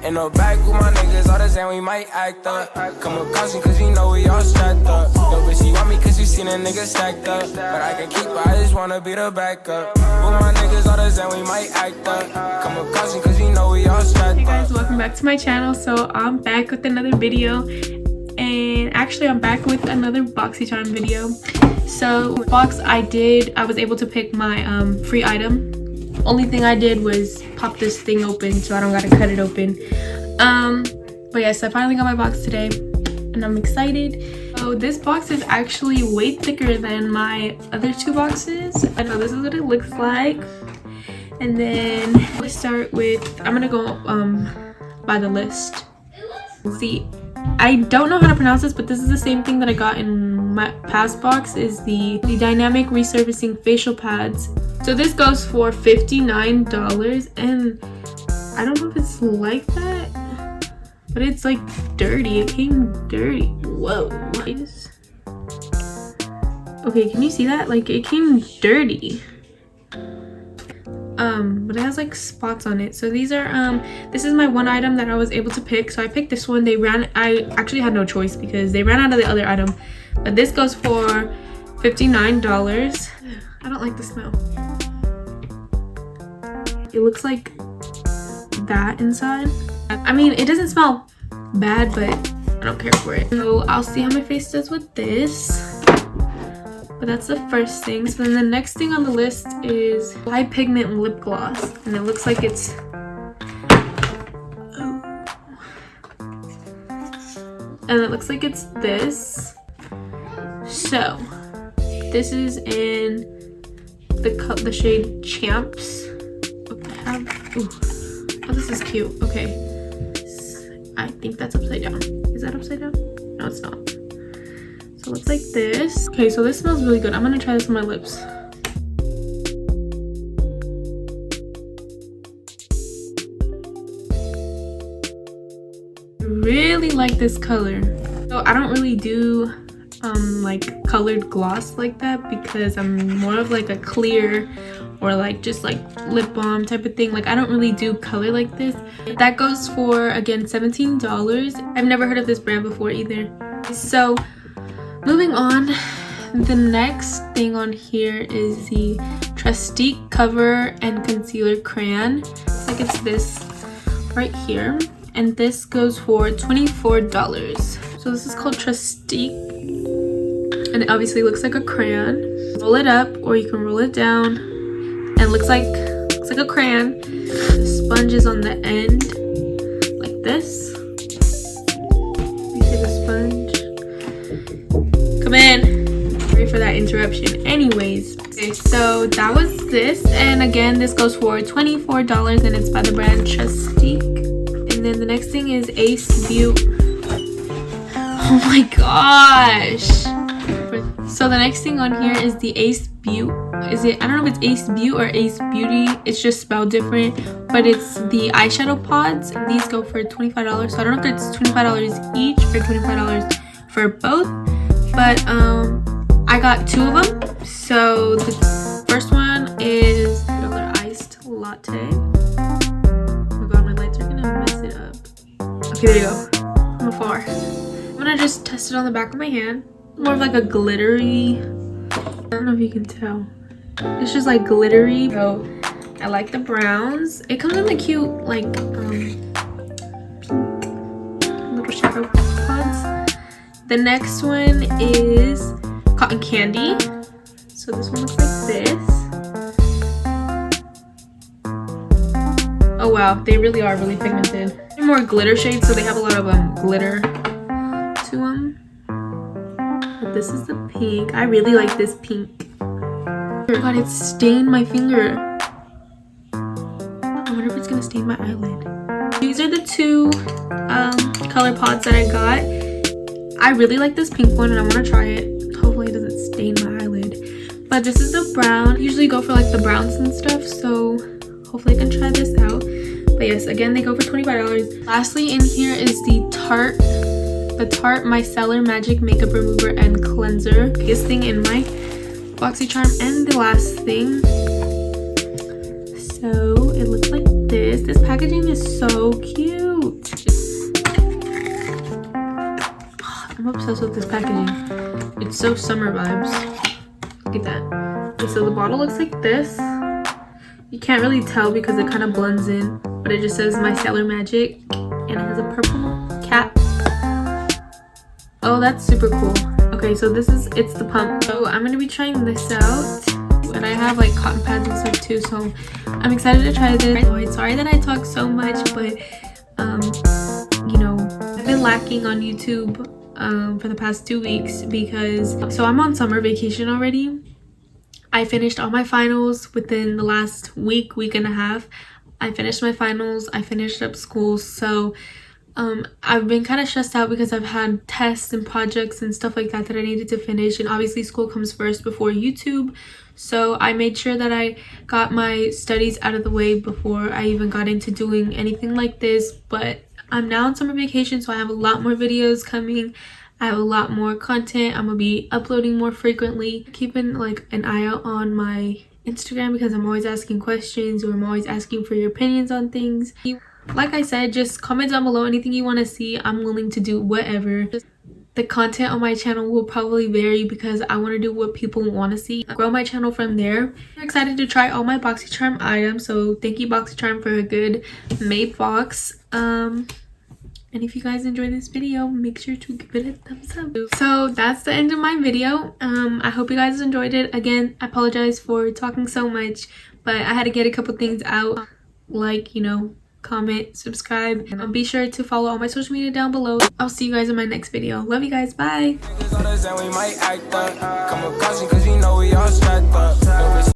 In the back with my niggas, all the same, we might act up. Come with caution, cause you know we all strapped up. Yo, bitch, you want me cause you seen a nigga stacked up. But I can keep her, I just wanna be the backup. With my niggas, all the same, we might act up. Come with caution, cause you know we all strapped up. Hey guys, welcome back to my channel. So I'm back with another video. And actually, I'm back with another BoxyCharm video. So box I was able to pick my free item. Only thing I did was pop this thing open so I don't gotta cut it open. But yes, I finally got my box today and I'm excited. So this box is actually way thicker than my other two boxes. I know this is what it looks like. And then let's start with, I'm gonna go by the list. See, I don't know how to pronounce this, but this is the same thing that I got in my past box, is the dynamic resurfacing facial pads. So this goes for $59, and I don't know if it's like that, but it's like dirty. It came dirty. Whoa. Okay, can you see that? Like, it came dirty. But it has like spots on it. So these are this is my one item that I was able to pick. So I picked this one. I actually had no choice because they ran out of the other item. But this goes for $59. I don't like the smell. It looks like that inside. I mean, it doesn't smell bad, but I don't care for it. So I'll see how my face does with this. But that's the first thing. So then the next thing on the list is high pigment lip gloss, and it looks like it's this. So this is in the shade Champs. Oh, this is cute. Okay, I think that's upside down. Is that upside down? No, it's not. So it's like this. Okay, so this smells really good. I'm gonna try this on my lips. I really like this color. So I don't really do like colored gloss like that because I'm more of like a clear or like just like lip balm type of thing. Like, I don't really do color like this. That goes for, again, $17. I've never heard of this brand before either. So moving on, the next thing on here is the Trustique Cover and Concealer Crayon. It's like it's this right here, and this goes for $24. So this is called Trustique, and it obviously looks like a crayon. Roll it up, or you can roll it down, and it looks like a crayon. The sponge is on the end, like this. You see the sponge? Come in. Sorry for that interruption. Anyways, okay, so that was this, and again, this goes for $24, and it's by the brand Trustique. And then the next thing is Ace Beauty. Oh my gosh! So the next thing on here is the Ace Beauty. I don't know if it's Ace Beauty or Ace Beauty. It's just spelled different, but it's the eyeshadow pods. These go for $25. So I don't know if it's $25 each or $25 for both. But I got two of them. So the first one is another iced latte. Oh my god, my lights are gonna mess it up. Okay, there you go. From afar. I'm gonna just test it on the back of my hand. More of like a glittery, I don't know if you can tell. It's just like glittery. So I like the browns. It comes in the cute like little shadow pods. The next one is Cotton Candy. So this one looks like this. Oh wow, they really are really pigmented. They're more glitter shades, so they have a lot of glitter to them. But this is the pink. I really like this pink. Oh god, it stained my finger. I wonder if it's gonna stain my eyelid. These are the two color pods that I got. I really like this pink one and I want to try it. Hopefully it doesn't stain my eyelid. But this is the brown. I usually go for like the browns and stuff, so hopefully I can try this out. But yes, again, they go for $25. Lastly in here is the Tarte Micellar Magic Makeup Remover and Cleanser. Biggest thing in my BoxyCharm. And the last thing, so it looks like this. This packaging is so cute. I'm obsessed with this packaging. It's so summer vibes. Look at that. Okay, so the bottle looks like this. You can't really tell because it kind of blends in, but it just says Micellar Magic, and it has a purple cap. Oh, that's super cool. Okay, so it's the pump. So I'm gonna be trying this out, and I have like cotton pads and stuff too, so I'm excited to try this. Sorry that I talk so much, but you know, I've been lacking on YouTube for the past 2 weeks because I'm on summer vacation already. I finished all my finals within the last week and a half. I finished my finals, I finished up school, so I've been kind of stressed out because I've had tests and projects and stuff like that I needed to finish, and obviously school comes first before YouTube. So I made sure that I got my studies out of the way before I even got into doing anything like this. But I'm now on summer vacation, so I have a lot more videos coming. I have a lot more content. I'm gonna be uploading more frequently. Keeping like an eye out on my Instagram because I'm always asking questions, or I'm always asking for your opinions on things. Like I said, just comment down below anything you want to see. I'm willing to do whatever. The content on my channel will probably vary because I want to do what people want to see. Grow my channel from there. I'm excited to try all my BoxyCharm items, so thank you BoxyCharm for a good made box. And if you guys enjoyed this video, make sure to give it a thumbs up. So that's the end of my video. I hope you guys enjoyed it. Again, I apologize for talking so much, but I had to get a couple things out, like, you know, comment, subscribe, and be sure to follow all my social media down below. I'll see you guys in my next video. Love you guys. Bye.